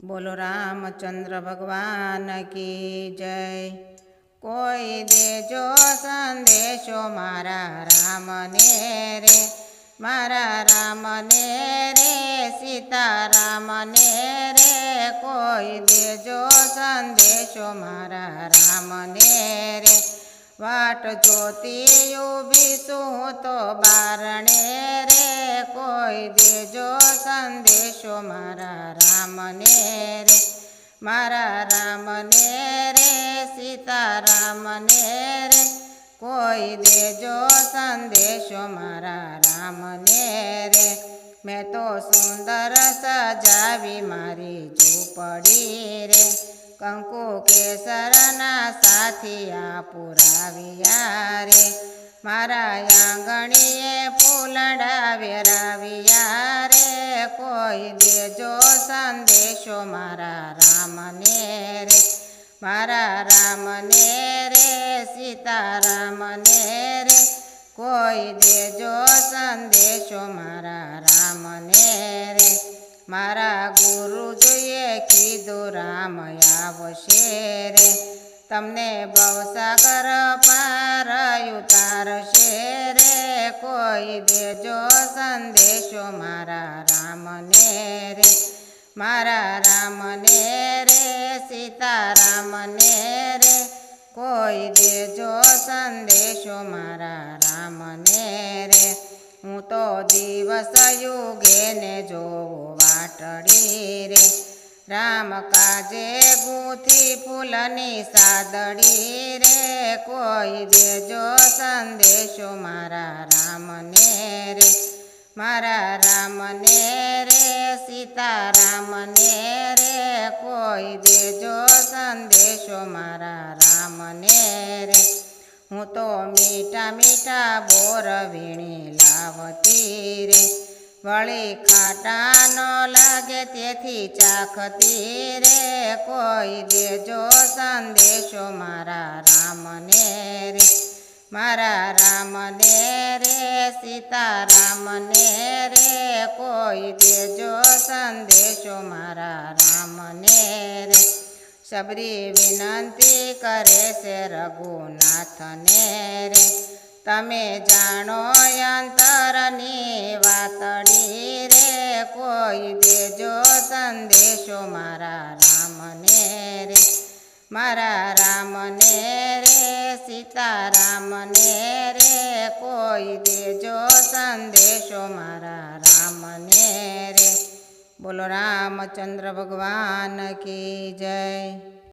बोलो रामचंद्र भगवान की जय। कोई देजो संदेशो मारा राम ने रे, मारा राम ने रे, सीता राम ने रे। कोई देजो संदेशो मारा राम ने रे, वाट जोती ऊभी सूं तो बारणे रे। कोई देजो संदेशो मारा राम ने रे, मारा राम ने रे, सीता राम ने रे। कोई देजो संदेशो मारा राम ने रे। मैं तो सुंदर सजावी मारी झूपड़ी रे, कंकु केसरना साथिया पुराविया रे। मारा आंगणीए फूलड़ा वेराविया रे। कोई देजो संदेशो मारा राम ने रे, मारा राम ने रे, सीता राम ने रे। कोई देजो संदेशो मारा राम ने रे। मारा गुरुजीए कीधु राम आवशे रे, तमने भवसागर पार उतारशे रे। कोई देजो संदेशो मारा राम ने रे, मारा राम ने रे, सीता राम ने रे। कोई देजो संदेशो मारा राम ने रे। हूँ तो दिवस युगे ने जोवो वाटड़ी रे, राम काजे गूंथी फूलनी सादड़ी रे। कोई देजो संदेशो मारा राम ने रे, मारा राम ने रे, सीता राम ने रे। कोई देजो संदेशो मारा राम ने रे। हूँ तो मीठा मीठा बोर वीणी लावती रे, वળી ખાટા નો લાગે તેથી ચાખતી રે। કોઈ દેજો સંદેશો મારા રામ ને રે, મારા રામ ને રે, सीता राम ने रे। कोई देजो संदेशो मारा राम ने रे। सबरी विनंती करे से रघुनाथ ने रे, तमे जाणो अंतरनी वातड़ी रे। कोई देजो संदेशो मारा राम ने रे, मारा राम ने रे, सीता राम ने रे। कोई देजो संदेशो मारा राम ने रे। बोलो रामचंद्र भगवान की जय।